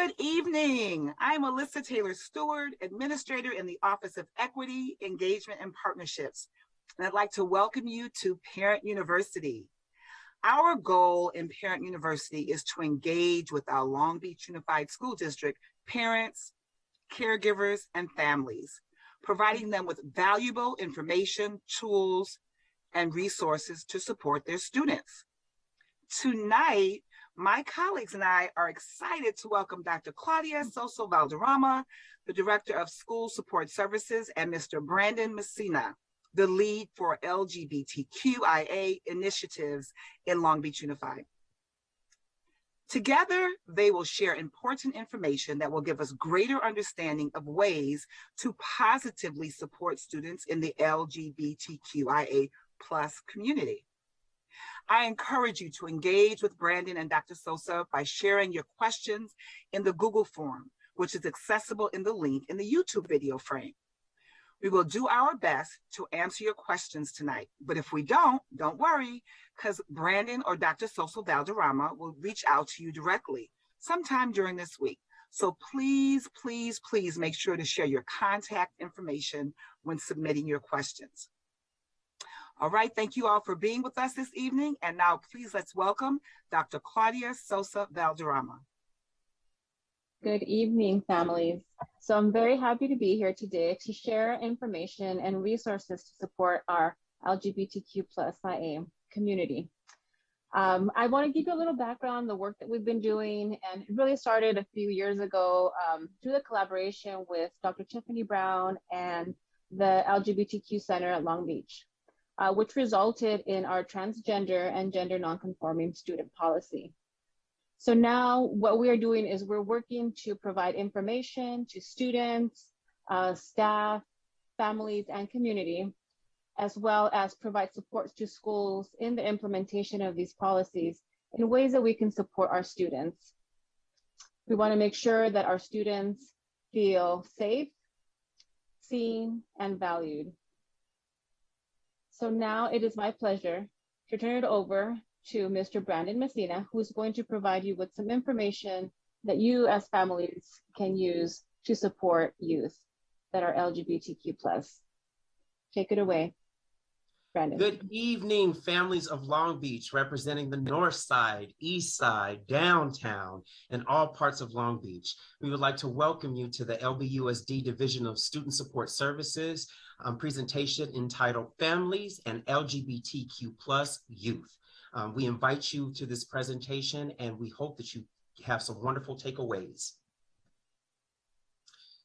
Good evening. I'm Alyssa Taylor Stewart, Administrator in the Office of Equity, Engagement, and Partnerships. And I'd like to welcome you to Parent University. Our goal in Parent University is to engage with our Long Beach Unified School District parents, caregivers, and families, providing them with valuable information, tools, and resources to support their students. Tonight, my colleagues and I are excited to welcome Dr. Claudia Sosa Valderrama, the Director of School Support Services, and Mr. Brandon Messina, the lead for LGBTQIA initiatives in Long Beach Unified. Together, they will share important information that will give us greater understanding of ways to positively support students in the LGBTQIA+ community. I encourage you to engage with Brandon and Dr. Sosa by sharing your questions in the Google form, which is accessible in the link in the YouTube video frame. We will do our best to answer your questions tonight, but if we don't worry, because Brandon or Dr. Sosa Valderrama will reach out to you directly sometime during this week. So please, please, please make sure to share your contact information when submitting your questions. All right, thank you all for being with us this evening. And now please let's welcome Dr. Claudia Sosa Valderrama. Good evening, families. So I'm very happy to be here today to share information and resources to support our LGBTQ+IA community. I want to give you a little background on the work that we've been doing, and it really started a few years ago through the collaboration with Dr. Tiffany Brown and the LGBTQ Center at Long Beach. Which resulted in our transgender and gender nonconforming student policy. So now what we are doing is we're working to provide information to students, staff, families, and community, as well as provide support to schools in the implementation of these policies in ways that we can support our students. We want to make sure that our students feel safe, seen, and valued. So now it is my pleasure to turn it over to Mr. Brandon Messina, who's going to provide you with some information that you as families can use to support youth that are LGBTQ+. Take it away, Brandon. Good evening, families of Long Beach, representing the North Side, East Side, downtown, and all parts of Long Beach. We would like to welcome you to the LBUSD Division of Student Support Services presentation entitled Families and LGBTQ+ Youth. We invite you to this presentation and we hope that you have some wonderful takeaways.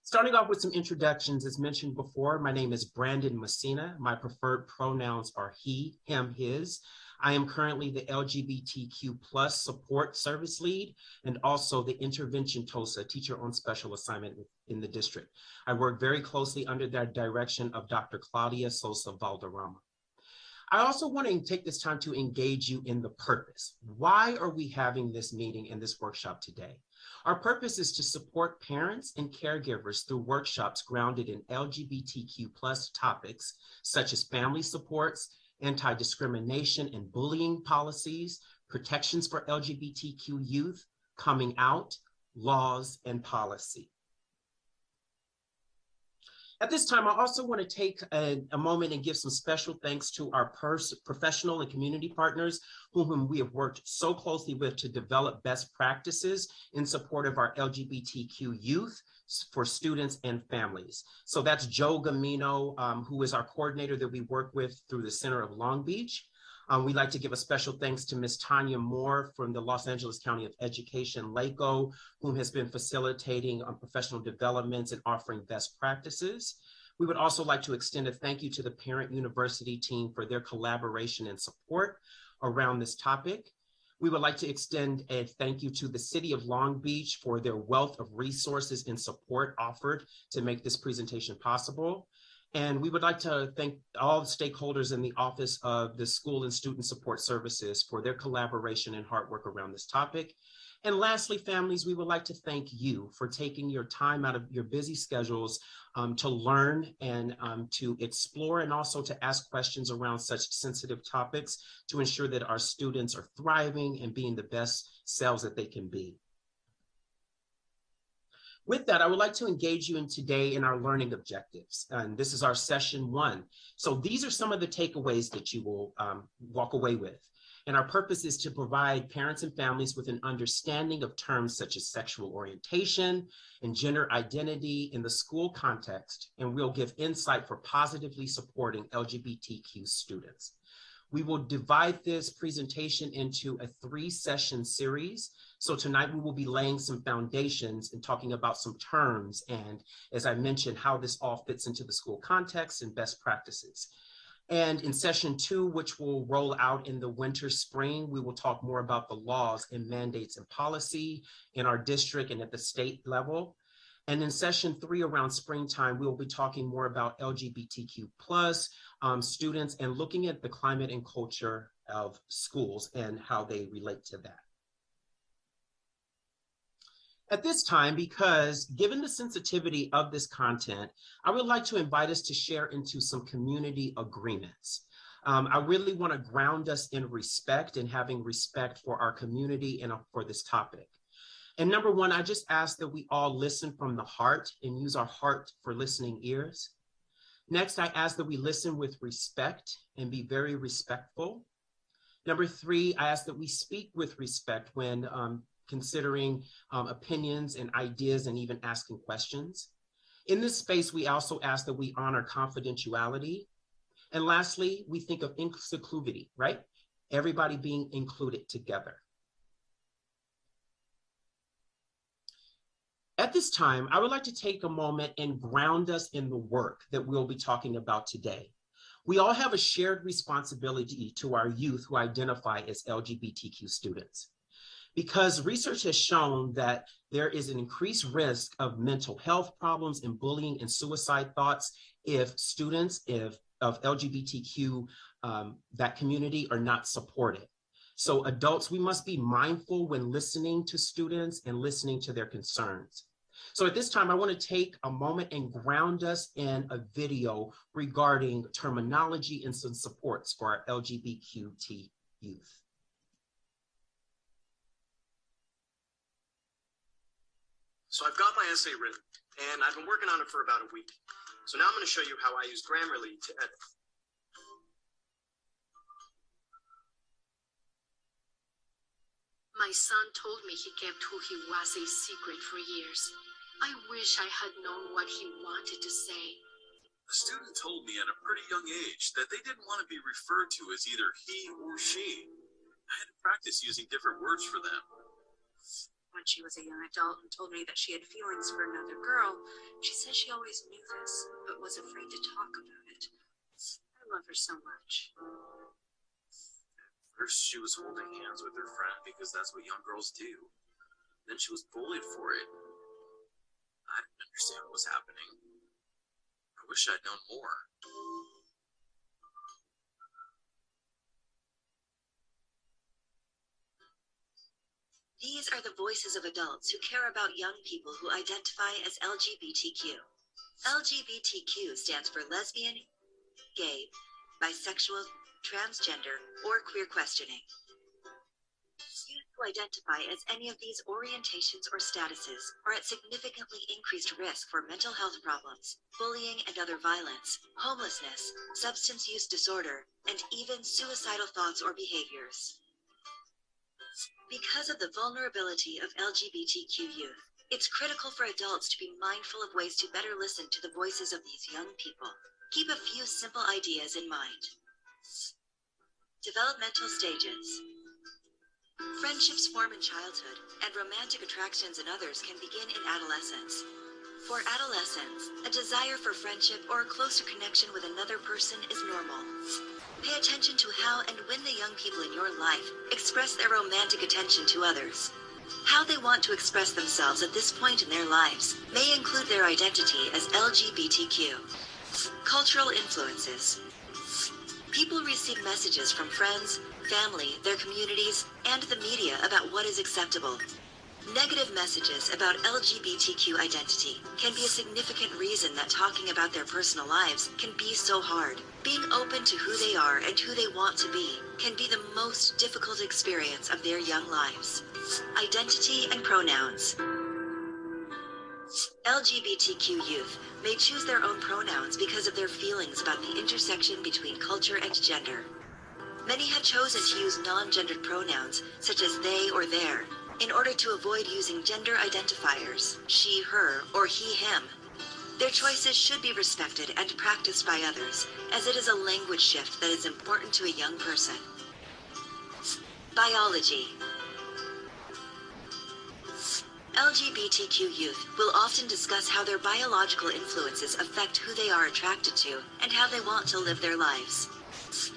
Starting off with some introductions, as mentioned before, my name is Brandon Messina. My preferred pronouns are he, him, his. I am currently the LGBTQ+ support service lead and also the intervention TOSA, teacher on special assignment in the district. I work very closely under the direction of Dr. Claudia Sosa Valderrama. I also want to take this time to engage you in the purpose. Why are we having this meeting and this workshop today? Our purpose is to support parents and caregivers through workshops grounded in LGBTQ+ topics, such as family supports, anti-discrimination and bullying policies, protections for LGBTQ youth, coming out, laws, and policy. At this time, I also want to take a moment and give some special thanks to our professional and community partners whom we have worked so closely with to develop best practices in support of our LGBTQ youth for students and families. So that's Joe Gamino, who is our coordinator that we work with through the Center of Long Beach. We'd like to give a special thanks to Ms. Tanya Moore from the Los Angeles County of Education, LACO, whom has been facilitating professional developments and offering best practices. We would also like to extend a thank you to the Parent University team for their collaboration and support around this topic. We would like to extend a thank you to the City of Long Beach for their wealth of resources and support offered to make this presentation possible. And we would like to thank all the stakeholders in the Office of the School and Student Support Services for their collaboration and hard work around this topic. And lastly, families, we would like to thank you for taking your time out of your busy schedules to learn and to explore and also to ask questions around such sensitive topics to ensure that our students are thriving and being the best selves that they can be. With that, I would like to engage you in today in our learning objectives. And this is our session 1. So these are some of the takeaways that you will walk away with. And our purpose is to provide parents and families with an understanding of terms such as sexual orientation and gender identity in the school context. And we'll give insight for positively supporting LGBTQ students. We will divide this presentation into a 3-session series. So tonight we will be laying some foundations and talking about some terms and, as I mentioned, how this all fits into the school context and best practices. And in session 2, which will roll out in the winter, spring, we will talk more about the laws and mandates and policy in our district and at the state level. And in session 3 around springtime, we will be talking more about LGBTQ plus students and looking at the climate and culture of schools and how they relate to that. At this time, because given the sensitivity of this content, I would like to invite us to share into some community agreements. I really want to ground us in respect and having respect for our community and for this topic. And number 1, I just ask that we all listen from the heart and use our heart for listening ears. Next, I ask that we listen with respect and be very respectful. Number 3, I ask that we speak with respect when considering opinions and ideas and even asking questions. In this space, we also ask that we honor confidentiality. And lastly, we think of inclusivity, right? Everybody being included together. At this time, I would like to take a moment and ground us in the work that we'll be talking about today. We all have a shared responsibility to our youth who identify as LGBTQ students, because research has shown that there is an increased risk of mental health problems and bullying and suicide thoughts if students of LGBTQ, that community, are not supported. So adults, we must be mindful when listening to students and listening to their concerns. So at this time, I want to take a moment and ground us in a video regarding terminology and some supports for our LGBTQ youth. So I've got my essay written, and I've been working on it for about a week. So now I'm going to show you how I use Grammarly to edit. My son told me he kept who he was a secret for years. I wish I had known what he wanted to say. A student told me at a pretty young age that they didn't want to be referred to as either he or she. I had to practice using different words for them. When she was a young adult and told me that she had feelings for another girl, she said she always knew this, but was afraid to talk about it. I love her so much. First, she was holding hands with her friend because that's what young girls do. Then she was bullied for it. I didn't understand what was happening. I wish I'd known more. These are the voices of adults who care about young people who identify as LGBTQ. LGBTQ stands for lesbian, gay, bisexual, transgender, or queer questioning. Youth who identify as any of these orientations or statuses are at significantly increased risk for mental health problems, bullying and other violence, homelessness, substance use disorder, and even suicidal thoughts or behaviors. Because of the vulnerability of LGBTQ youth, it's critical for adults to be mindful of ways to better listen to the voices of these young people. Keep a few simple ideas in mind. Developmental stages. Friendships form in childhood, and romantic attractions in others can begin in adolescence. For adolescents, a desire for friendship or a closer connection with another person is normal. Pay attention to how and when the young people in your life express their romantic attention to others. How they want to express themselves at this point in their lives may include their identity as LGBTQ. Cultural influences. People receive messages from friends, family, their communities, and the media about what is acceptable. Negative messages about LGBTQ identity can be a significant reason that talking about their personal lives can be so hard. Being open to who they are and who they want to be can be the most difficult experience of their young lives. Identity and pronouns. LGBTQ youth may choose their own pronouns because of their feelings about the intersection between culture and gender. Many have chosen to use non-gendered pronouns, such as they or their, in order to avoid using gender identifiers, she, her, or he, him. Their choices should be respected and practiced by others, as it is a language shift that is important to a young person. Biology. LGBTQ youth will often discuss how their biological influences affect who they are attracted to and how they want to live their lives.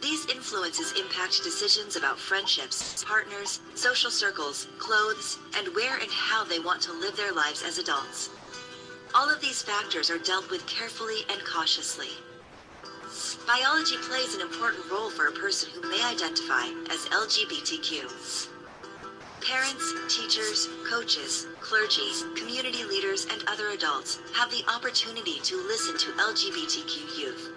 These influences impact decisions about friendships, partners, social circles, clothes, and where and how they want to live their lives as adults. All of these factors are dealt with carefully and cautiously. Biology plays an important role for a person who may identify as LGBTQ. Parents, teachers, coaches, clergy, community leaders, and other adults have the opportunity to listen to LGBTQ youth.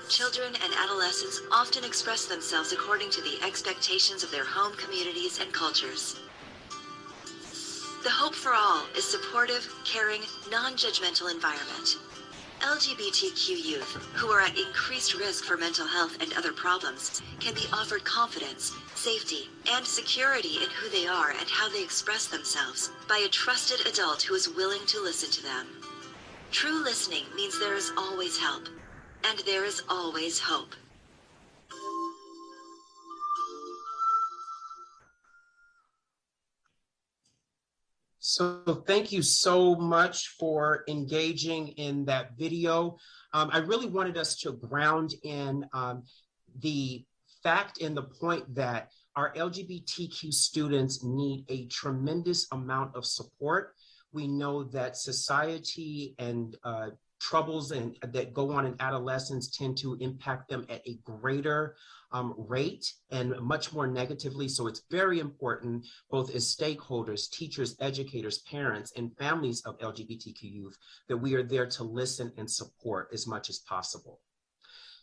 Children and adolescents often express themselves according to the expectations of their home communities and cultures. The hope for all is supportive, caring, non-judgmental environment. LGBTQ youth, who are at increased risk for mental health and other problems, can be offered confidence, safety, and security in who they are and how they express themselves by a trusted adult who is willing to listen to them. True listening means there is always help, and there is always hope. So thank you so much for engaging in that video. I really wanted us to ground in the fact and the point that our LGBTQ students need a tremendous amount of support. We know that society and troubles that go on in adolescence tend to impact them at a greater rate and much more negatively. So it's very important, both as stakeholders, teachers, educators, parents, and families of LGBTQ youth, that we are there to listen and support as much as possible.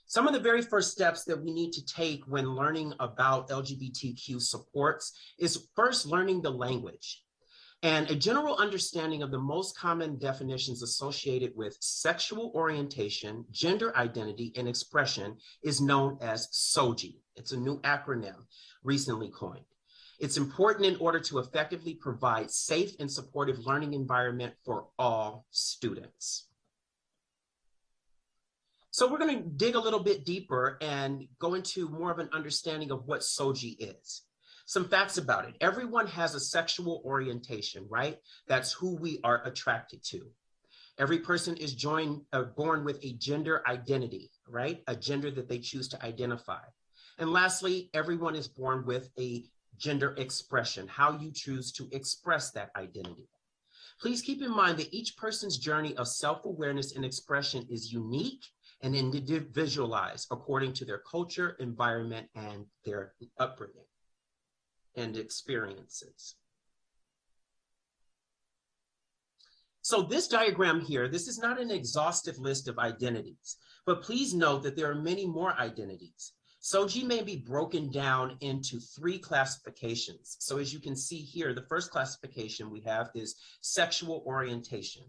Some of the very first steps that we need to take when learning about LGBTQ supports is first learning the language. And a general understanding of the most common definitions associated with sexual orientation, gender identity, and expression is known as SOGI. It's a new acronym recently coined. It's important in order to effectively provide safe and supportive learning environment for all students. So we're going to dig a little bit deeper and go into more of an understanding of what SOGI is. Some facts about it. Everyone has a sexual orientation, right? That's who we are attracted to. Every person is born with a gender identity, right? A gender that they choose to identify. And lastly, everyone is born with a gender expression, how you choose to express that identity. Please keep in mind that each person's journey of self-awareness and expression is unique and individualized according to their culture, environment, and their upbringing and experiences. So this diagram here, this is not an exhaustive list of identities, but please note that there are many more identities. SOGI may be broken down into 3 classifications. So as you can see here, the first classification we have is sexual orientation.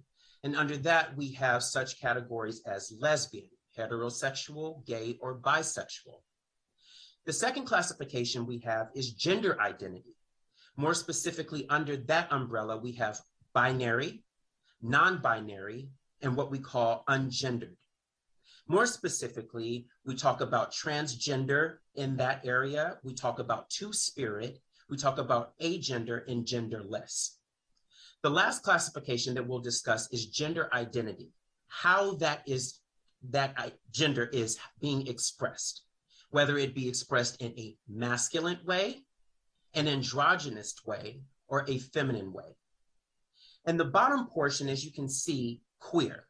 And under that, we have such categories as lesbian, heterosexual, gay, or bisexual. The second classification we have is gender identity. More specifically, under that umbrella, we have binary, non-binary, and what we call ungendered. More specifically, we talk about transgender in that area. We talk about two-spirit. We talk about agender and genderless. The last classification that we'll discuss is gender identity, how that gender is being expressed, whether it be expressed in a masculine way, an androgynous way, or a feminine way. And the bottom portion, as you can see, queer.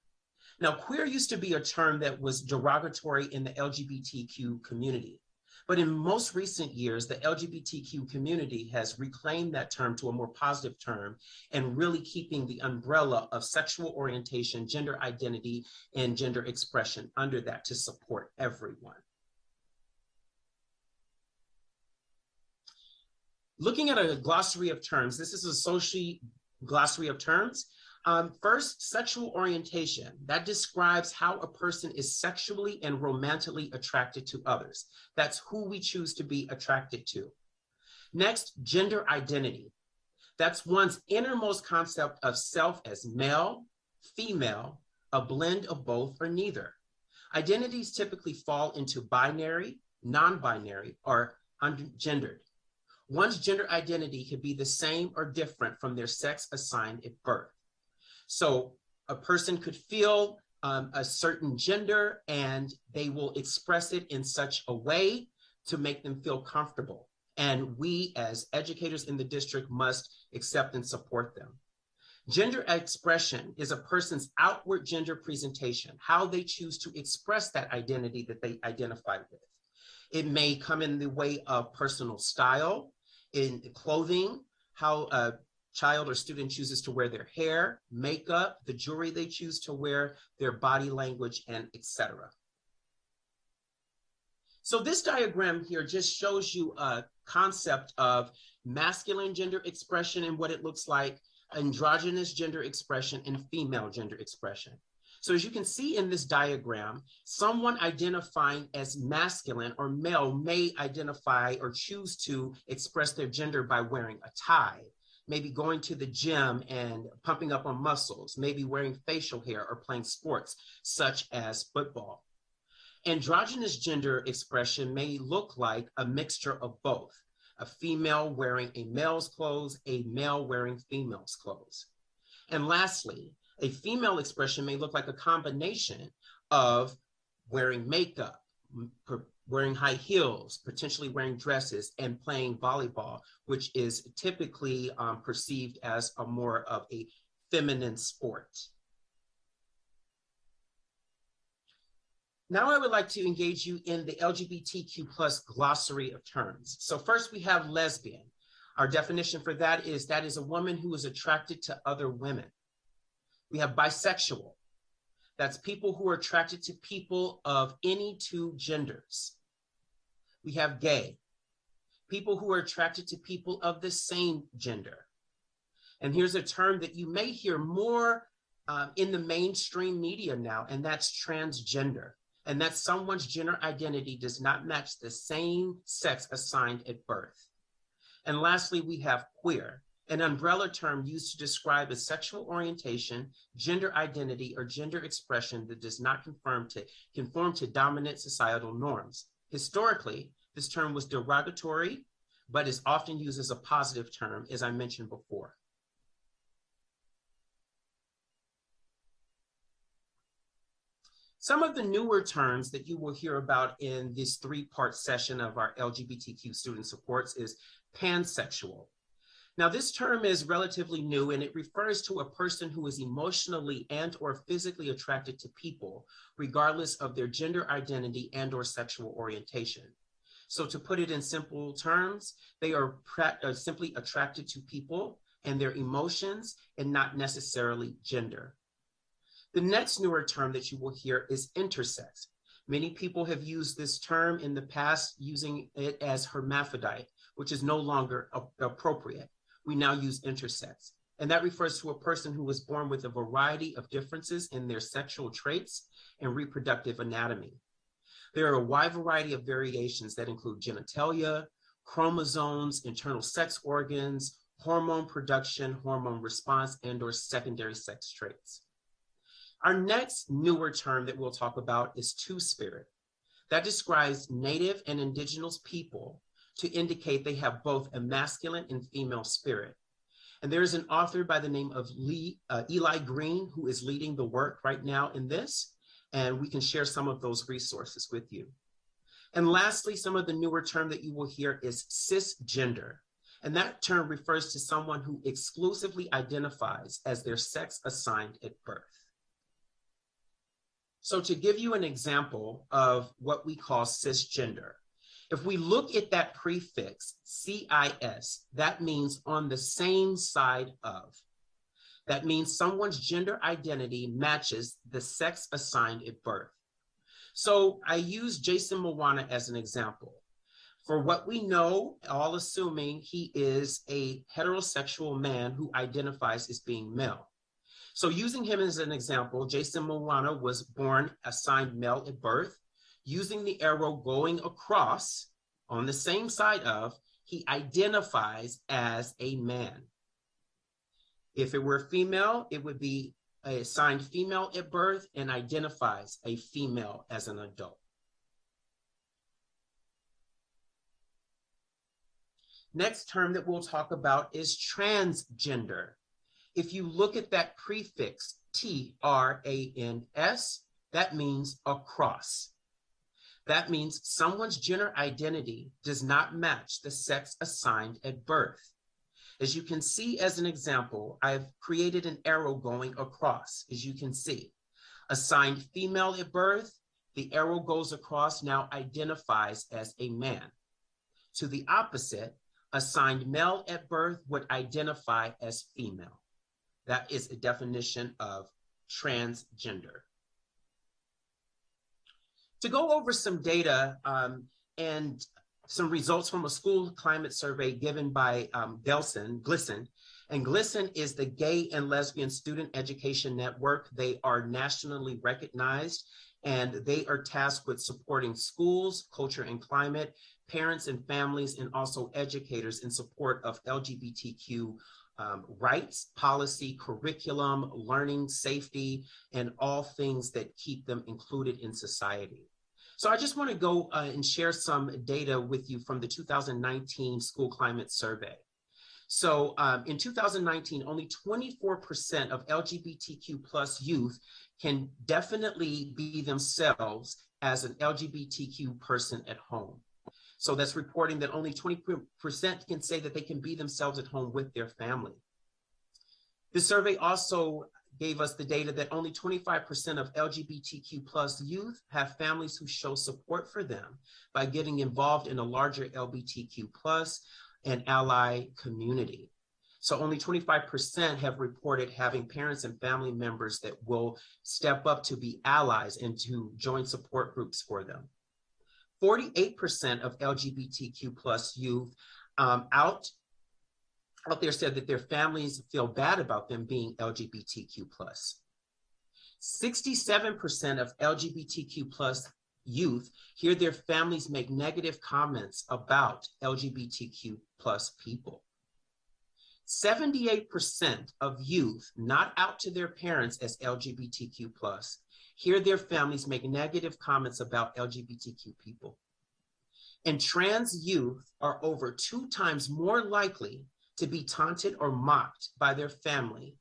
Now, queer used to be a term that was derogatory in the LGBTQ community. But in most recent years, the LGBTQ community has reclaimed that term to a more positive term and really keeping the umbrella of sexual orientation, gender identity, and gender expression under that to support everyone. Looking at a glossary of terms, this is a SOGI glossary of terms. First, sexual orientation. That describes how a person is sexually and romantically attracted to others. That's who we choose to be attracted to. Next, gender identity. That's one's innermost concept of self as male, female, a blend of both or neither. Identities typically fall into binary, non-binary, or ungendered. One's gender identity could be the same or different from their sex assigned at birth. So a person could feel a certain gender and they will express it in such a way to make them feel comfortable. And we as educators in the district must accept and support them. Gender expression is a person's outward gender presentation, how they choose to express that identity that they identify with. It may come in the way of personal style, in clothing, how a child or student chooses to wear their hair, makeup, the jewelry they choose to wear, their body language, and etc. So this diagram here just shows you a concept of masculine gender expression and what it looks like, androgynous gender expression, and female gender expression. So as you can see in this diagram, someone identifying as masculine or male may identify or choose to express their gender by wearing a tie, maybe going to the gym and pumping up on muscles, maybe wearing facial hair or playing sports such as football. Androgynous gender expression may look like a mixture of both, a female wearing a male's clothes, a male wearing female's clothes. And lastly, a female expression may look like a combination of wearing makeup, wearing high heels, potentially wearing dresses, and playing volleyball, which is typically perceived as a more of a feminine sport. Now I would like to engage you in the LGBTQ+ glossary of terms. So first we have lesbian. Our definition for that is a woman who is attracted to other women. We have bisexual. That's people who are attracted to people of any two genders. We have gay, people who are attracted to people of the same gender. And here's a term that you may hear more in the mainstream media now, and that's transgender. And that's someone's gender identity does not match the same sex assigned at birth. And lastly, we have queer, an umbrella term used to describe a sexual orientation, gender identity, or gender expression that does not conform to dominant societal norms. Historically, this term was derogatory, but is often used as a positive term, as I mentioned before. Some of the newer terms that you will hear about in this three-part session of our LGBTQ student supports is pansexual. Now, this term is relatively new and it refers to a person who is emotionally and or physically attracted to people, regardless of their gender identity and or sexual orientation. So to put it in simple terms, they are simply attracted to people and their emotions and not necessarily gender. The next newer term that you will hear is intersex. Many people have used this term in the past using it as hermaphrodite, which is no longer appropriate. We now use intersex. And that refers to a person who was born with a variety of differences in their sexual traits and reproductive anatomy. There are a wide variety of variations that include genitalia, chromosomes, internal sex organs, hormone production, hormone response, and or secondary sex traits. Our next newer term that we'll talk about is two-spirit. That describes Native and Indigenous people to indicate they have both a masculine and female spirit. And there is an author by the name of Eli Green who is leading the work right now in this, and we can share some of those resources with you. And lastly, some of the newer term that you will hear is cisgender. And that term refers to someone who exclusively identifies as their sex assigned at birth. So to give you an example of what we call cisgender, if we look at that prefix, CIS, that means on the same side of. That means someone's gender identity matches the sex assigned at birth. So I use Jason Moana as an example. For what we know, all assuming he is a heterosexual man who identifies as being male. So using him as an example, Jason Moana was born assigned male at birth. Using the arrow going across on the same side of, he identifies as a man. If it were female, it would be assigned female at birth and identifies a female as an adult. Next term that we'll talk about is transgender. If you look at that prefix, T-R-A-N-S, that means across. That means someone's gender identity does not match the sex assigned at birth. As you can see as an example, I've created an arrow going across, as you can see. Assigned female at birth, the arrow goes across, now identifies as a man. To the opposite, assigned male at birth would identify as female. That is a definition of transgender. To go over some data and some results from a school climate survey given by GLSEN, and GLSEN is the Gay and Lesbian Student Education Network. They are nationally recognized, and they are tasked with supporting schools, culture and climate, parents and families, and also educators in support of LGBTQ rights, policy, curriculum, learning, safety, and all things that keep them included in society. So I just want to go and share some data with you from the 2019 School Climate Survey. So in 2019, only 24% of LGBTQ plus youth can definitely be themselves as an LGBTQ person at home. So that's reporting that only 20% can say that they can be themselves at home with their family. The survey also gave us the data that only 25% of LGBTQ plus youth have families who show support for them by getting involved in a larger LGBTQ plus and ally community. So only 25% have reported having parents and family members that will step up to be allies and to join support groups for them. 48% of LGBTQ plus youth out there said that their families feel bad about them being LGBTQ plus. 67% of LGBTQ plus youth hear their families make negative comments about LGBTQ plus people. 78% of youth not out to their parents as LGBTQ plus hear their families make negative comments about LGBTQ people. And trans youth are over 2 times more likely to be taunted or mocked by their family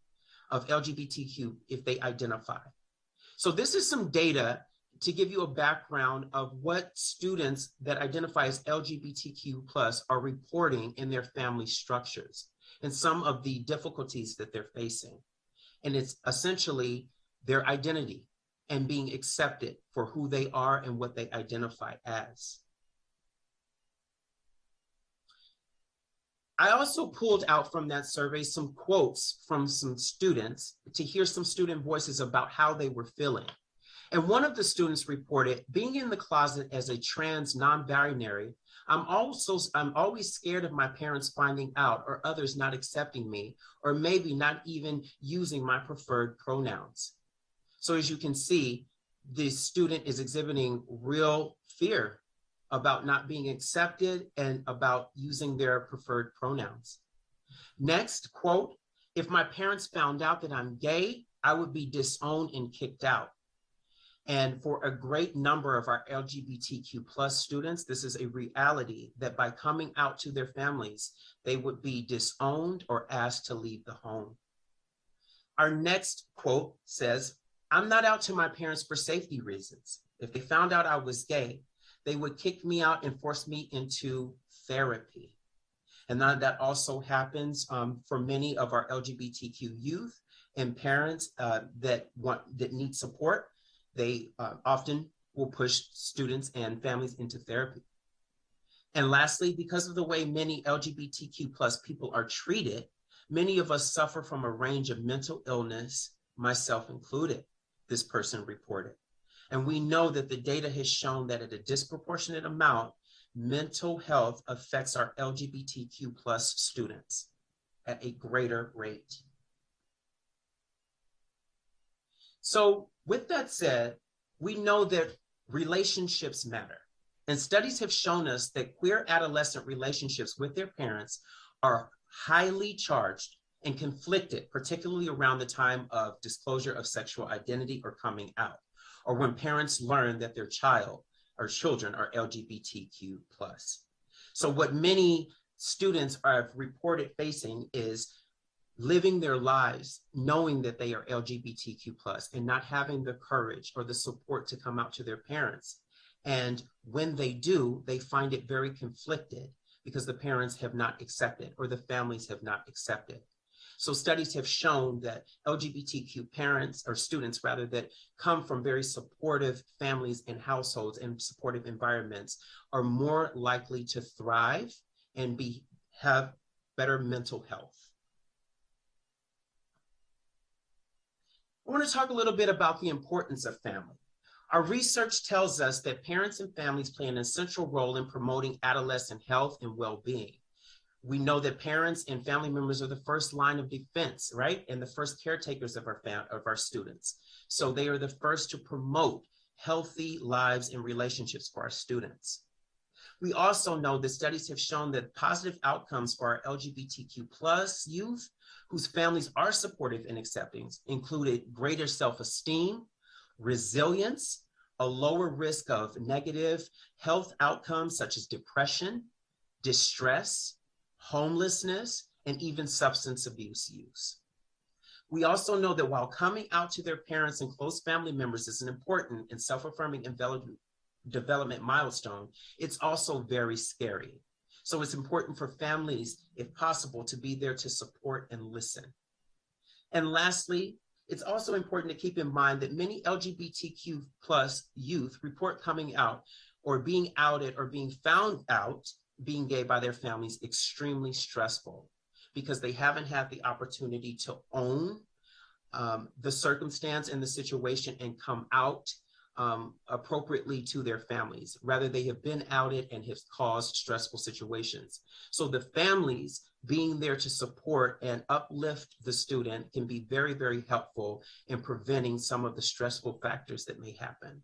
of LGBTQ if they identify. So this is some data to give you a background of what students that identify as LGBTQ plus are reporting in their family structures and some of the difficulties that they're facing. And it's essentially their identity and being accepted for who they are and what they identify as. I also pulled out from that survey some quotes from some students to hear some student voices about how they were feeling. And one of the students reported, being in the closet as a trans non-binary, I'm always scared of my parents finding out or others not accepting me, or maybe not even using my preferred pronouns. So as you can see, the student is exhibiting real fear about not being accepted and about using their preferred pronouns. Next quote, if my parents found out that I'm gay, I would be disowned and kicked out. And for a great number of our LGBTQ plus students, this is a reality that by coming out to their families, they would be disowned or asked to leave the home. Our next quote says, I'm not out to my parents for safety reasons. If they found out I was gay, they would kick me out and force me into therapy. And that also happens for many of our LGBTQ youth and parents that need support. They often will push students and families into therapy. And lastly, because of the way many LGBTQ plus people are treated, many of us suffer from a range of mental illness, myself included, this person reported. And we know that the data has shown that at a disproportionate amount, mental health affects our LGBTQ plus students at a greater rate. So with that said, we know that relationships matter. And studies have shown us that queer adolescent relationships with their parents are highly charged and conflicted, particularly around the time of disclosure of sexual identity or coming out, or when parents learn that their child or children are LGBTQ+. So what many students have reported facing is living their lives knowing that they are LGBTQ+ and not having the courage or the support to come out to their parents. And when they do, they find it very conflicted because the parents have not accepted or the families have not accepted. So studies have shown that LGBTQ parents or students rather that come from very supportive families and households and supportive environments are more likely to thrive and have better mental health. I want to talk a little bit about the importance of family. Our research tells us that parents and families play an essential role in promoting adolescent health and well-being. We know that parents and family members are the first line of defense, right? And the first caretakers of our students. So they are the first to promote healthy lives and relationships for our students. We also know that studies have shown that positive outcomes for our LGBTQ+ youth whose families are supportive and accepting included greater self-esteem, resilience, a lower risk of negative health outcomes such as depression, distress, homelessness, and even substance abuse use. We also know that while coming out to their parents and close family members is an important and self-affirming development milestone, it's also very scary. So it's important for families, if possible, to be there to support and listen. And lastly, it's also important to keep in mind that many LGBTQ+ youth report coming out or being outed or being found out being gay by their families extremely stressful because they haven't had the opportunity to own the circumstance and the situation and come out appropriately to their families. Rather, they have been outed and have caused stressful situations. So the families being there to support and uplift the student can be very, very helpful in preventing some of the stressful factors that may happen.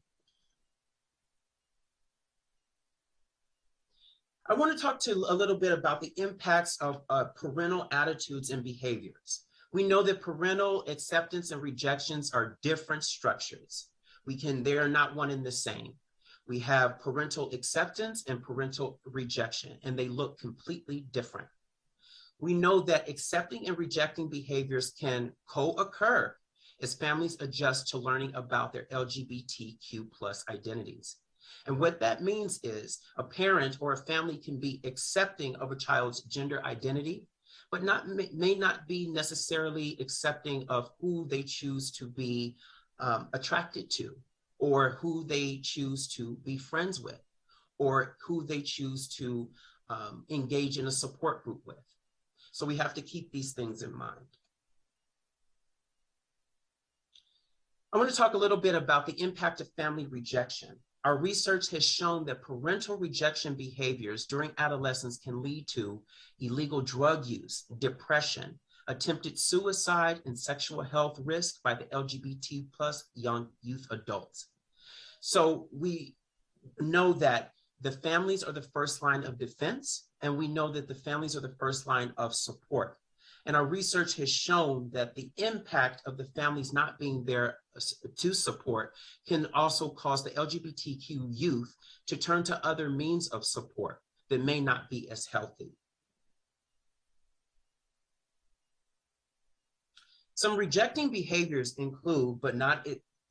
I want to talk a little bit about the impacts of parental attitudes and behaviors. We know that parental acceptance and rejections are different structures. They are not one and the same. We have parental acceptance and parental rejection, and they look completely different. We know that accepting and rejecting behaviors can co-occur as families adjust to learning about their LGBTQ+ identities. And what that means is a parent or a family can be accepting of a child's gender identity, but may not be necessarily accepting of who they choose to be attracted to, or who they choose to be friends with, or who they choose to engage in a support group with. So we have to keep these things in mind. I want to talk a little bit about the impact of family rejection. Our research has shown that parental rejection behaviors during adolescence can lead to illegal drug use, depression, attempted suicide, and sexual health risk by the LGBT+ young youth adults. So we know that the families are the first line of defense, and we know that the families are the first line of support. And our research has shown that the impact of the families not being there to support can also cause the LGBTQ youth to turn to other means of support that may not be as healthy. Some rejecting behaviors include, but not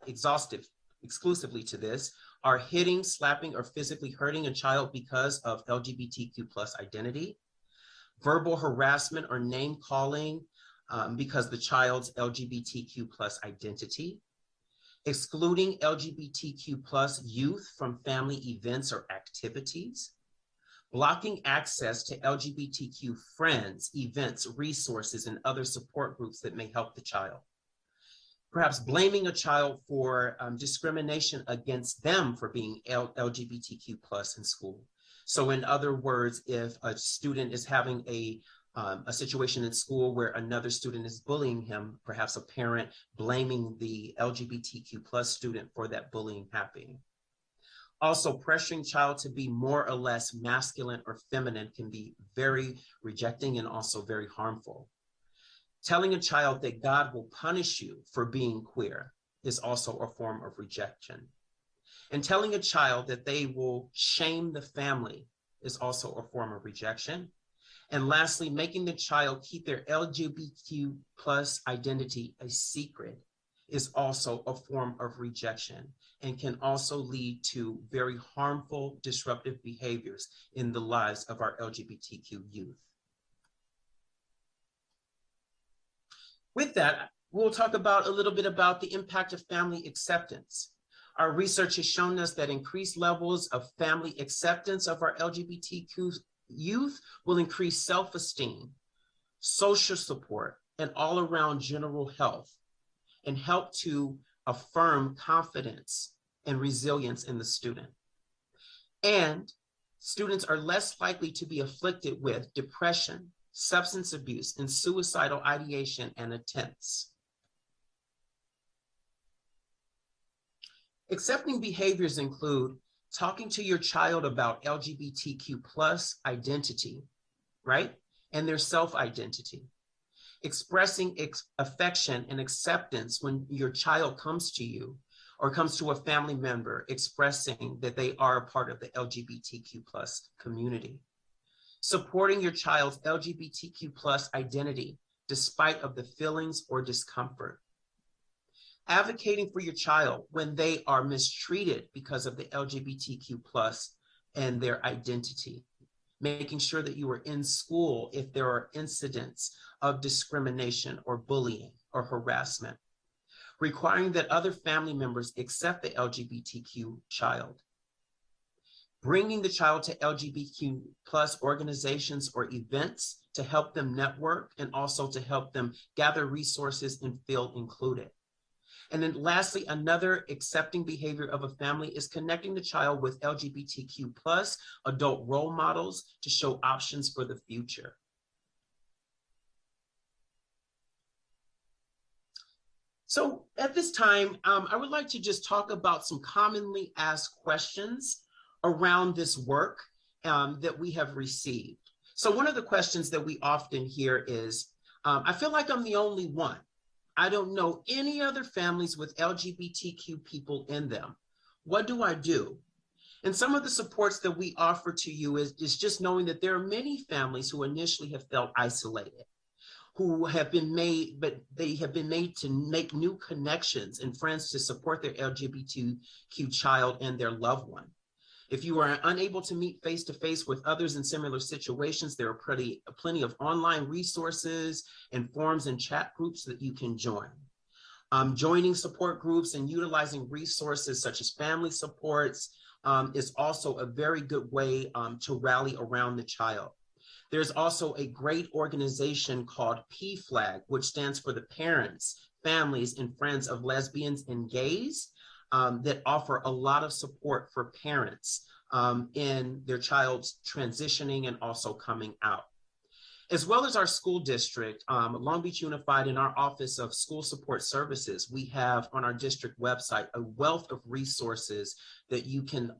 exclusively to this, are hitting, slapping, or physically hurting a child because of LGBTQ+ identity, verbal harassment or name calling because the child's LGBTQ+ identity, excluding LGBTQ+ youth from family events or activities, blocking access to LGBTQ friends, events, resources, and other support groups that may help the child. Perhaps blaming a child for discrimination against them for being LGBTQ+ in school. So in other words, if a student is having a a situation in school where another student is bullying him, perhaps a parent blaming the LGBTQ plus student for that bullying happening. Also, pressuring child to be more or less masculine or feminine can be very rejecting and also very harmful. Telling a child that God will punish you for being queer is also a form of rejection. And telling a child that they will shame the family is also a form of rejection. And lastly, making the child keep their LGBTQ plus identity a secret is also a form of rejection and can also lead to very harmful, disruptive behaviors in the lives of our LGBTQ youth. With that, we'll talk about a little bit about the impact of family acceptance. Our research has shown us that increased levels of family acceptance of our LGBTQ youth will increase self-esteem, social support, and all-around general health, and help to affirm confidence and resilience in the student. And students are less likely to be afflicted with depression, substance abuse, and suicidal ideation and attempts. Accepting behaviors include talking to your child about LGBTQ plus identity, right? And their self-identity. Expressing affection and acceptance when your child comes to you or comes to a family member expressing that they are a part of the LGBTQ plus community. Supporting your child's LGBTQ plus identity despite of the feelings or discomfort. Advocating for your child when they are mistreated because of the LGBTQ plus and their identity. Making sure that you are in school if there are incidents of discrimination or bullying or harassment. Requiring that other family members accept the LGBTQ child. Bringing the child to LGBTQ plus organizations or events to help them network and also to help them gather resources and feel included. And then lastly, another accepting behavior of a family is connecting the child with LGBTQ plus adult role models to show options for the future. So at this time, I would like to just talk about some commonly asked questions around this work that we have received. So one of the questions that we often hear is, I feel like I'm the only one. I don't know any other families with LGBTQ people in them. What do I do? And some of the supports that we offer to you is just knowing that there are many families who initially have felt isolated, who have been made, but they have been made to make new connections and friends to support their LGBTQ child and their loved one. If you are unable to meet face-to-face with others in similar situations, there are plenty of online resources and forums and chat groups that you can join. Joining support groups and utilizing resources such as family supports is also a very good way to rally around the child. There's also a great organization called PFLAG, which stands for the Parents, Families, and Friends of Lesbians and Gays, that offer a lot of support for parents in their child's transitioning and also coming out. As well as our school district, Long Beach Unified, in our Office of School Support Services, we have on our district website a wealth of resources that you can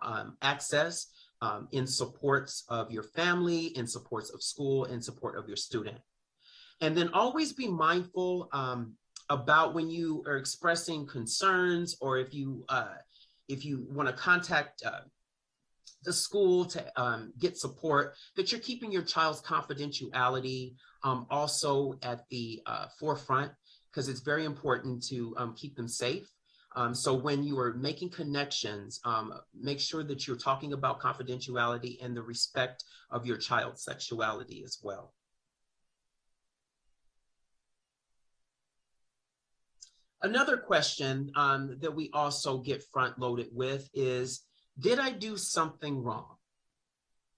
access in supports of your family, in supports of school, in support of your student. And then always be mindful about when you are expressing concerns, or if you want to contact the school to get support, that you're keeping your child's confidentiality also at the forefront, because it's very important to keep them safe. So when you are making connections, make sure that you're talking about confidentiality and the respect of your child's sexuality as well. Another question that we also get front loaded with is, did I do something wrong?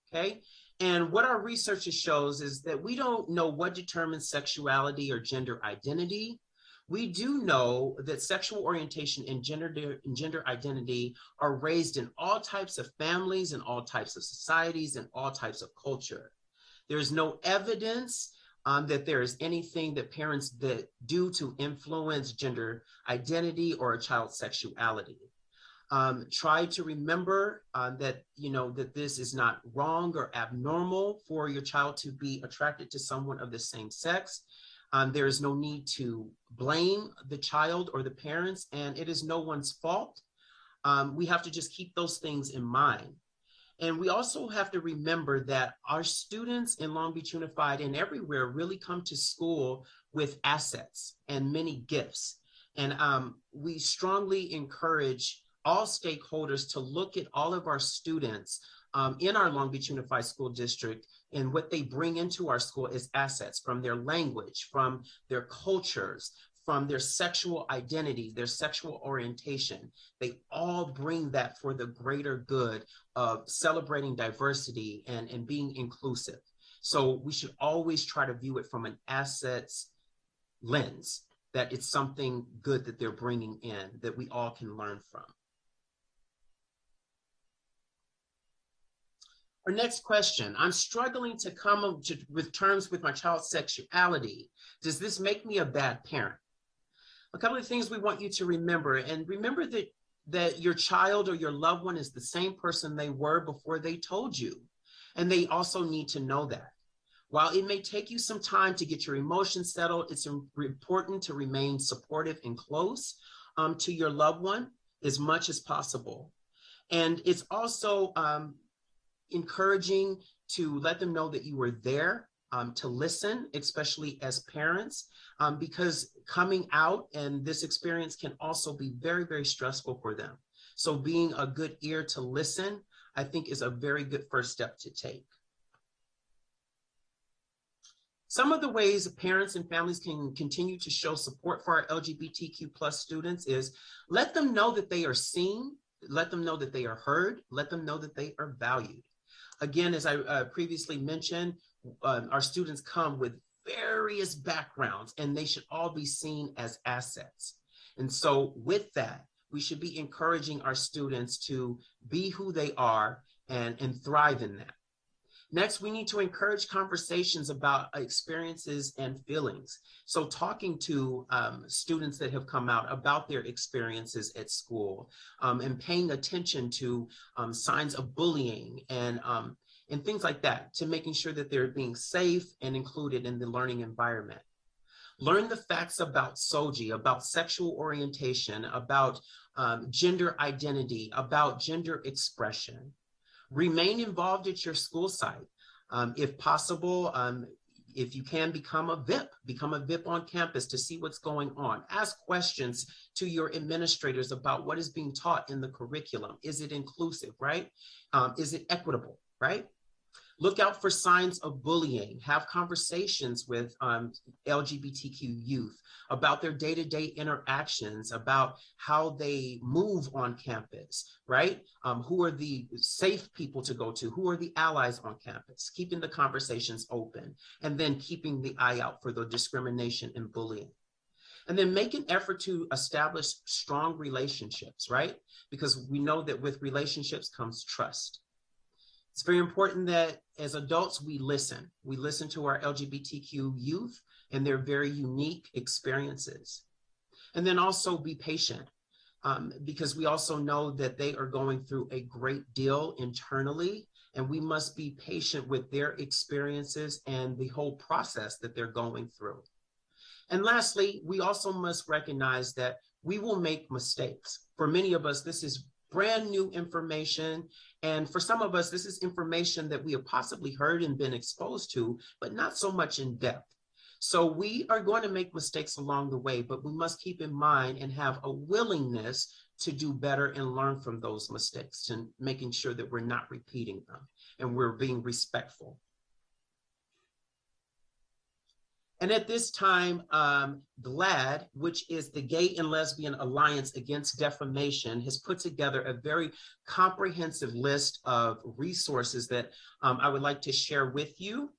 Okay. And what our research shows is that we don't know what determines sexuality or gender identity. We do know that sexual orientation and gender identity are raised in all types of families and all types of societies and all types of culture. There's no evidence that there is anything that parents that do to influence gender identity or a child's sexuality. Try to remember that, that this is not wrong or abnormal for your child to be attracted to someone of the same sex. There is no need to blame the child or the parents, and it is no one's fault. We have to just keep those things in mind. And we also have to remember that our students in Long Beach Unified and everywhere really come to school with assets and many gifts. And we strongly encourage all stakeholders to look at all of our students in our Long Beach Unified School District and what they bring into our school as assets, from their language, from their cultures, from their sexual identity, their sexual orientation. They all bring that for the greater good of celebrating diversity and being inclusive. So we should always try to view it from an assets lens, that it's something good that they're bringing in that we all can learn from. Our next question: I'm struggling to come with terms with my child's sexuality. Does this make me a bad parent? A couple of things we want you to remember, and remember that your child or your loved one is the same person they were before they told you. And they also need to know that. While it may take you some time to get your emotions settled, it's important to remain supportive and close to your loved one as much as possible. And it's also encouraging to let them know that you were there to listen, especially as parents, because coming out and this experience can also be very, very stressful for them. So being a good ear to listen, I think, is a very good first step to take. Some of the ways parents and families can continue to show support for our LGBTQ+ students is let them know that they are seen, let them know that they are heard, let them know that they are valued. Again, as I previously mentioned, our students come with various backgrounds and they should all be seen as assets. And so with that, we should be encouraging our students to be who they are and thrive in that. Next, we need to encourage conversations about experiences and feelings. So talking to students that have come out about their experiences at school and paying attention to signs of bullying and things like that, to making sure that they're being safe and included in the learning environment. Learn the facts about SOGI, about sexual orientation, about gender identity, about gender expression. Remain involved at your school site. If possible, if you can, become a VIP on campus to see what's going on. Ask questions to your administrators about what is being taught in the curriculum. Is it inclusive, right? Is it equitable, right? Look out for signs of bullying. Have conversations with LGBTQ youth about their day-to-day interactions, about how they move on campus, right? Who are the safe people to go to? Who are the allies on campus? Keeping the conversations open, and then keeping the eye out for the discrimination and bullying. And then make an effort to establish strong relationships, right? Because we know that with relationships comes trust. It's very important that as adults, we listen. We listen to our LGBTQ youth and their very unique experiences. And then also be patient, because we also know that they are going through a great deal internally, and we must be patient with their experiences and the whole process that they're going through. And lastly, we also must recognize that we will make mistakes. For many of us, this is brand new information. And for some of us, this is information that we have possibly heard and been exposed to, but not so much in depth. So we are going to make mistakes along the way, but we must keep in mind and have a willingness to do better and learn from those mistakes, and making sure that we're not repeating them and we're being respectful. And at this time, GLAAD, which is the Gay and Lesbian Alliance Against Defamation, has put together a very comprehensive list of resources that I would like to share with you.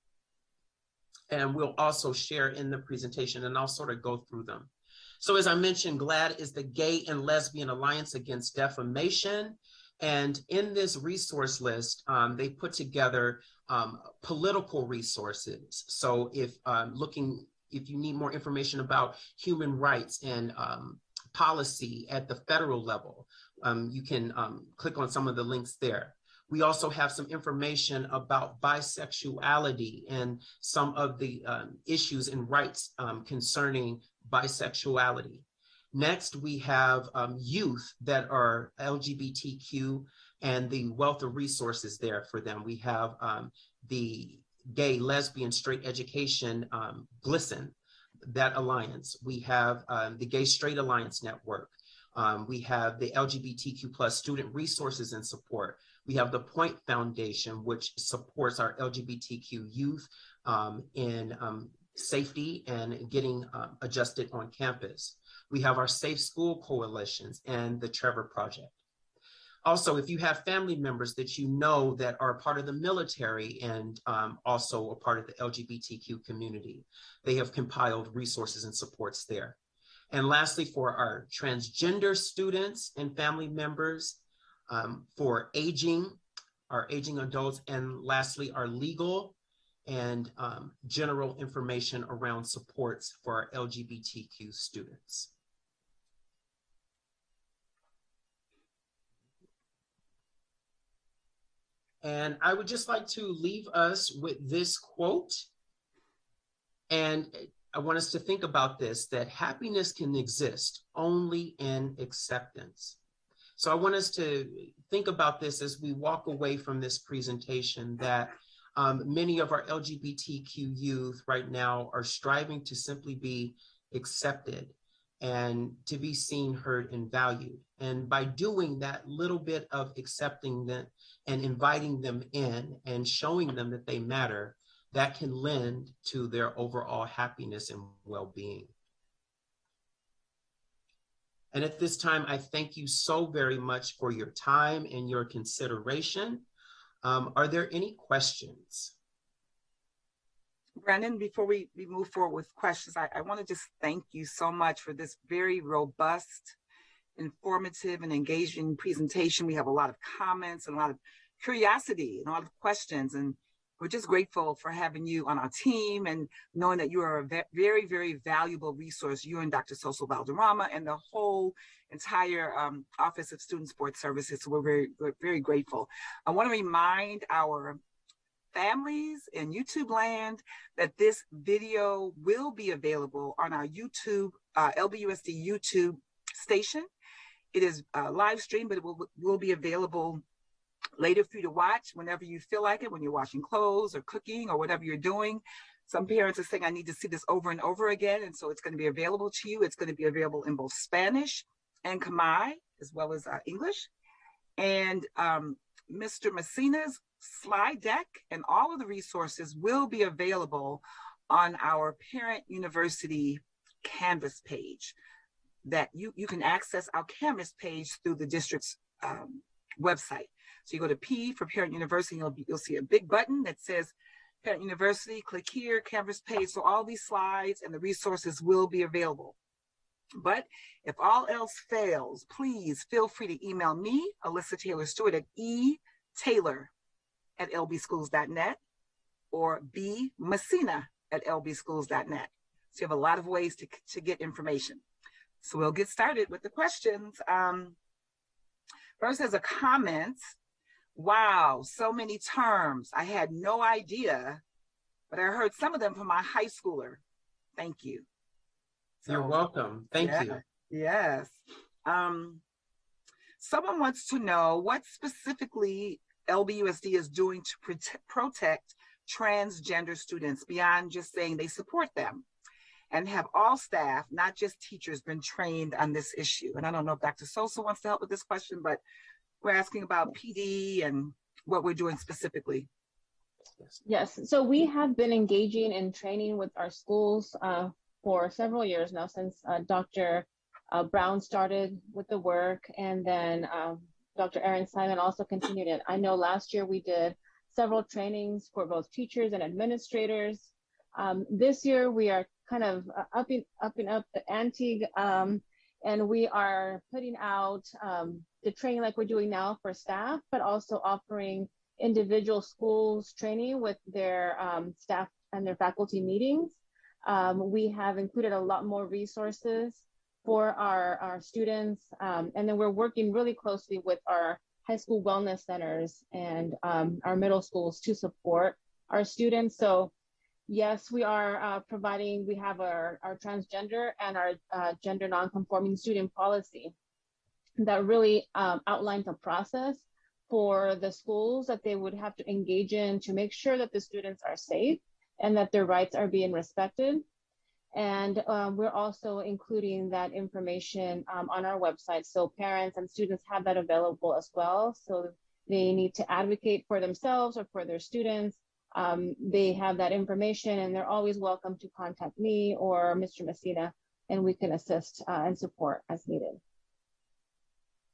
And we'll also share in the presentation, and I'll sort of go through them. So as I mentioned, GLAAD is the Gay and Lesbian Alliance Against Defamation. And in this resource list, they put together political resources. So if you need more information about human rights and policy at the federal level, you can click on some of the links there. We also have some information about bisexuality and some of the issues and rights concerning bisexuality. Next, we have youth that are LGBTQ and the wealth of resources there for them. We have the Gay, Lesbian, Straight Education, GLSEN, that alliance. We have the Gay Straight Alliance Network. We have the LGBTQ plus Student Resources and Support. We have the Point Foundation, which supports our LGBTQ youth in safety and getting adjusted on campus. We have our Safe School Coalitions and the Trevor Project. Also, if you have family members that you know that are part of the military and also a part of the LGBTQ community, they have compiled resources and supports there. And lastly, for our transgender students and family members, for our aging adults, and lastly, our legal and general information around supports for our LGBTQ students. And I would just like to leave us with this quote. And I want us to think about this, that happiness can exist only in acceptance. So I want us to think about this as we walk away from this presentation, that many of our LGBTQ youth right now are striving to simply be accepted and to be seen, heard, and valued. And by doing that little bit of accepting them and inviting them in and showing them that they matter, that can lend to their overall happiness and well-being. And at this time, I thank you so very much for your time and your consideration. Are there any questions? Brandon, before we move forward with questions, I want to just thank you so much for this very robust, informative, and engaging presentation. We have a lot of comments and a lot of curiosity and a lot of questions, and we're just grateful for having you on our team and knowing that you are a very, very valuable resource, you and Dr. Soso Valderrama and the whole entire Office of Student Sports Services. So we're very grateful. I want to remind our families in YouTube land that this video will be available on our YouTube, LBUSD YouTube station. It is live streamed, but it will be available later for you to watch whenever you feel like it, when you're washing clothes or cooking or whatever you're doing. Some parents are saying, I need to see this over and over again. And so it's going to be available to you. It's going to be available in both Spanish and Khmer, as well as English. And Mr. Messina's slide deck and all of the resources will be available on our Parent University Canvas page, that you can access our Canvas page through the district's website. So you go to P for Parent University, you'll see a big button that says Parent University, click here, Canvas page. So all these slides and the resources will be available. But if all else fails, please feel free to email me, Alyssa Taylor Stewart, at etaylor@lbschools.net or bmessina@lbschools.net. So you have a lot of ways to get information. So we'll get started with the questions. First, as a comment, wow, so many terms. I had no idea, but I heard some of them from my high schooler. Thank you. So, you're welcome. Thank you. Yes. Someone wants to know what specifically LBUSD is doing to protect transgender students beyond just saying they support them, and have all staff, not just teachers, been trained on this issue? And I don't know if Dr. Sosa wants to help with this question, but we're asking about PD and what we're doing specifically. Yes, so we have been engaging in training with our schools for several years now, since Dr. Brown started with the work, and then Dr. Aaron Simon also continued it. I know last year we did several trainings for both teachers and administrators. This year we are kind of upping up the ante, And we are putting out the training like we're doing now for staff, but also offering individual schools training with their staff and their faculty meetings. We have included a lot more resources for our students. And then we're working really closely with our high school wellness centers and our middle schools to support our students. So yes, we are providing, we have our transgender and our gender nonconforming student policy that really outlines a process for the schools that they would have to engage in to make sure that the students are safe and that their rights are being respected. And we're also including that information on our website. So parents and students have that available as well. So they need to advocate for themselves or for their students. They have that information and they're always welcome to contact me or Mr. Messina, and we can assist and support as needed.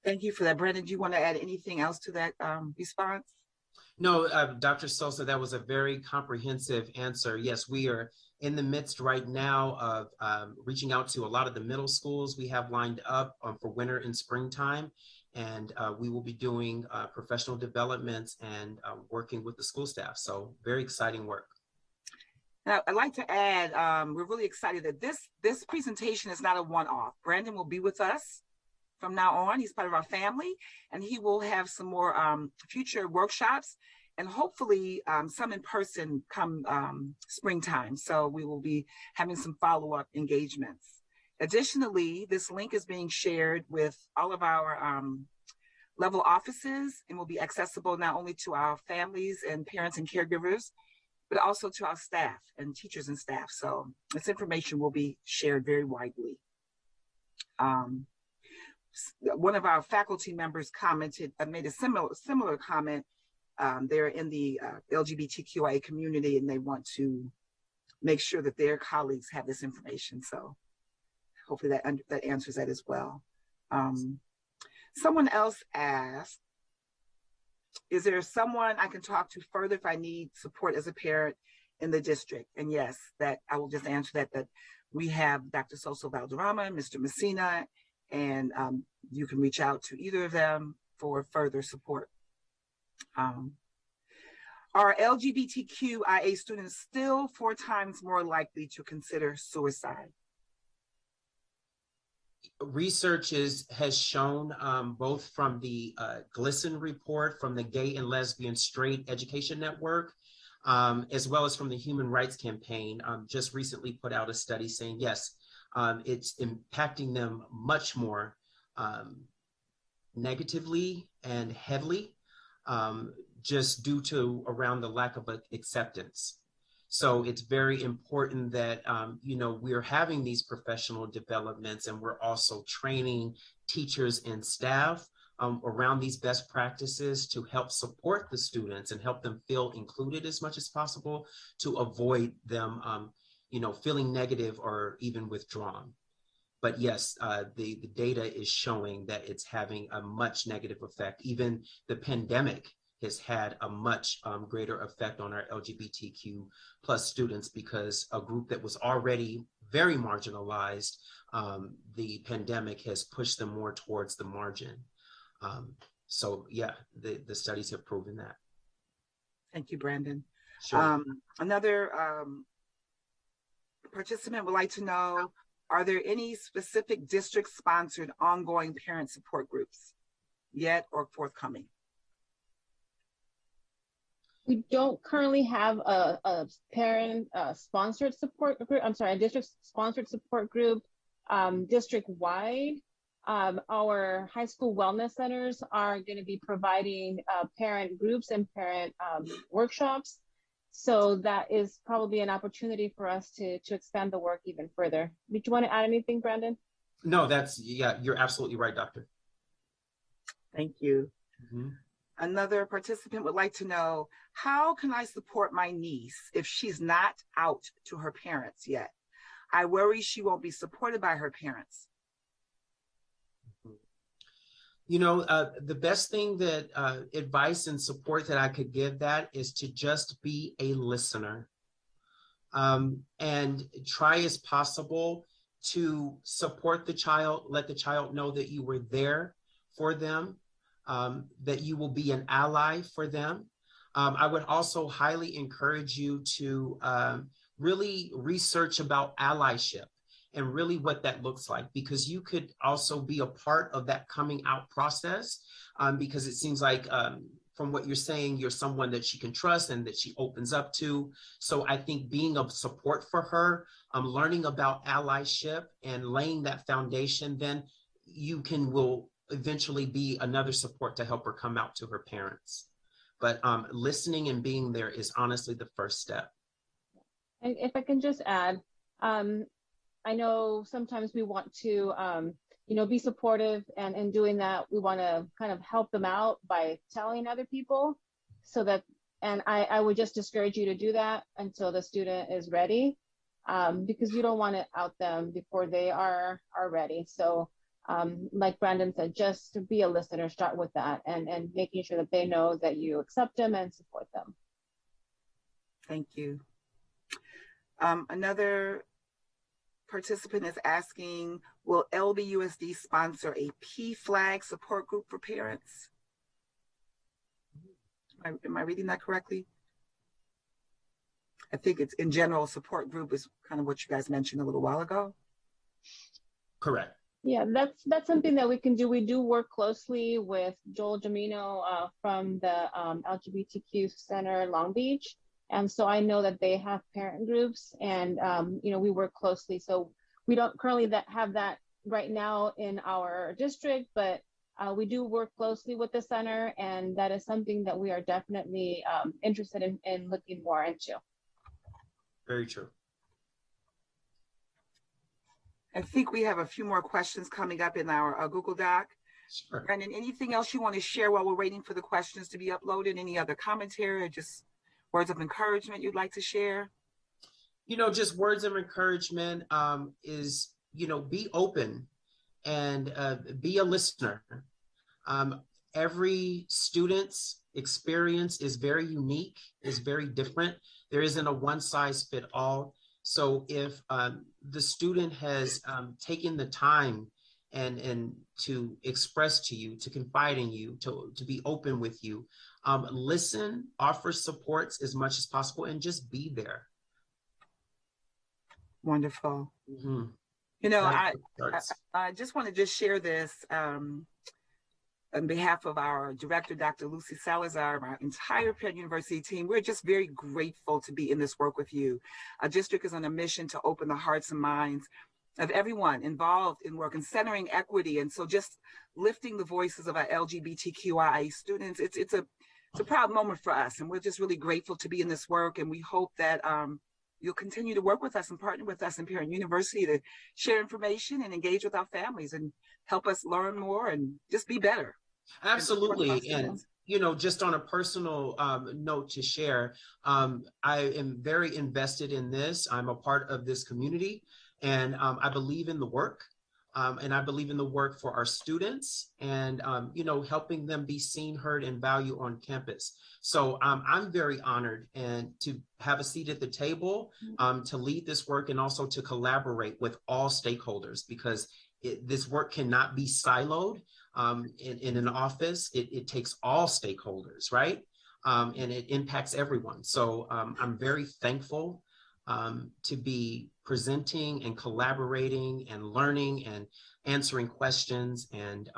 Thank you for that. Brandon, do you want to add anything else to that response? No, Dr. Sosa, that was a very comprehensive answer. Yes, we are in the midst right now of reaching out to a lot of the middle schools we have lined up for winter and springtime. And we will be doing professional developments and working with the school staff. So very exciting work. Now, I'd like to add, we're really excited that this presentation is not a one-off. Brandon will be with us from now on. He's part of our family, and he will have some more future workshops and hopefully some in person come springtime. So we will be having some follow-up engagements. Additionally, this link is being shared with all of our level offices and will be accessible not only to our families and parents and caregivers, but also to our staff and teachers and staff. So this information will be shared very widely. One of our faculty members commented, made a similar comment. They're in the LGBTQIA community and they want to make sure that their colleagues have this information. So hopefully that answers that as well. Someone else asked, is there someone I can talk to further if I need support as a parent in the district? And yes, that I will just answer that we have Dr. Sosa Valderrama, Mr. Messina, and you can reach out to either of them for further support. Are LGBTQIA students still 4 times more likely to consider suicide? Research has shown both from the GLSEN report from the Gay and Lesbian Straight Education Network, as well as from the Human Rights Campaign, just recently put out a study saying, yes, it's impacting them much more negatively and heavily, just due to around the lack of acceptance. So it's very important that, we're having these professional developments and we're also training teachers and staff around these best practices to help support the students and help them feel included as much as possible to avoid them, feeling negative or even withdrawn. But yes, the data is showing that it's having a much negative effect. Even the pandemic has had a much greater effect on our LGBTQ plus students because a group that was already very marginalized, the pandemic has pushed them more towards the margin. So yeah, the studies have proven that. Thank you, Brandon. Sure. Another participant would like to know, are there any specific district-sponsored ongoing parent support groups yet or forthcoming? We don't currently have a parent sponsored support group. I'm sorry, a district sponsored support group district wide. Our high school wellness centers are going to be providing parent groups and parent workshops. So that is probably an opportunity for us to expand the work even further. Did you want to add anything, Brandon? No, you're absolutely right, Doctor. Thank you. Mm-hmm. Another participant would like to know, how can I support my niece if she's not out to her parents yet? I worry she won't be supported by her parents. The best thing that advice and support that I could give that is to just be a listener and try as possible to support the child, let the child know that you were there for them, that you will be an ally for them. I would also highly encourage you to really research about allyship and really what that looks like, because you could also be a part of that coming out process, because it seems like from what you're saying, you're someone that she can trust and that she opens up to. So I think being of support for her, learning about allyship and laying that foundation, then you will eventually be another support to help her come out to her parents. But listening and being there is honestly the first step. And if I can just add, I know sometimes we want to, be supportive, and in doing that, we want to kind of help them out by telling other people, so that, and I would just discourage you to do that until the student is ready, because you don't want to out them before they are ready. So like Brandon said, just to be a listener, start with that, and making sure that they know that you accept them and support them. Thank you. Another participant is asking, will LBUSD sponsor a PFLAG support group for parents? Am I reading that correctly? I think it's in general, support group is kind of what you guys mentioned a little while ago. Correct. Yeah, that's something that we can do. We do work closely with Joel Jamino from the LGBTQ Center Long Beach. And so I know that they have parent groups, and we work closely. So we don't currently have that right now in our district, but we do work closely with the center, and that is something that we are definitely interested in looking more into. Very true. I think we have a few more questions coming up in our Google Doc. Sure. Brandon, anything else you want to share while we're waiting for the questions to be uploaded? Any other commentary or just words of encouragement you'd like to share? Just words of encouragement is, be open and be a listener. Every student's experience is very unique, is very different. There isn't a one size fit all. So if the student has taken the time and to express to you, to confide in you, to be open with you, listen, offer supports as much as possible, and just be there. Wonderful. Mm-hmm. I just want to share this on behalf of our director, Dr. Lucy Salazar, our entire Parent University team. We're just very grateful to be in this work with you. Our district is on a mission to open the hearts and minds of everyone involved in work and centering equity. And so just lifting the voices of our LGBTQIA students, it's a proud moment for us. And we're just really grateful to be in this work. And we hope that you'll continue to work with us and partner with us in Parent University to share information and engage with our families and help us learn more and just be better. Absolutely. And, just on a personal note to share, I am very invested in this. I'm a part of this community, and I believe in the work. And I believe in the work for our students and, helping them be seen, heard, and valued on campus. So I'm very honored and to have a seat at the table, to lead this work, and also to collaborate with all stakeholders, because this work cannot be siloed in an office. It takes all stakeholders, right? And it impacts everyone. So I'm very thankful to be presenting and collaborating and learning and answering questions. And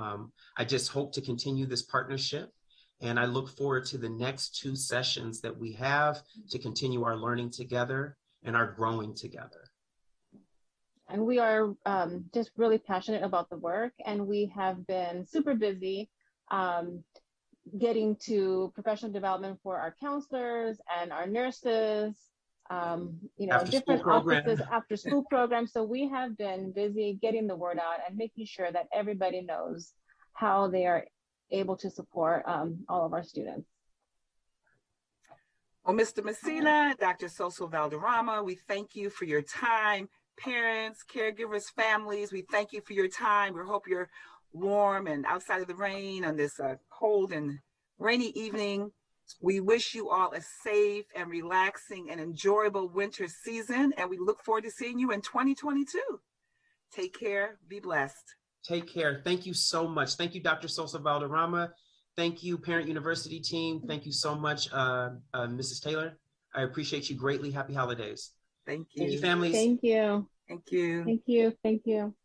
I just hope to continue this partnership. And I look forward to the next 2 sessions that we have to continue our learning together and our growing together. And we are just really passionate about the work, and we have been super busy getting to professional development for our counselors and our nurses, different offices, after school programs. So we have been busy getting the word out and making sure that everybody knows how they are able to support all of our students. Well, Mr. Messina, Dr. Soso Valderrama, we thank you for your time. Parents, caregivers, families, we thank you for your time. We hope you're warm and outside of the rain on this cold and rainy evening. We wish you all a safe and relaxing and enjoyable winter season, and we look forward to seeing you in 2022. Take care. Be blessed. Take care. Thank you so much. Thank you, Dr. Sosa Valderrama. Thank you, Parent University team. Thank you so much, Mrs. Taylor. I appreciate you greatly. Happy holidays. Thank you. Thank you, families. Thank you. Thank you. Thank you. Thank you.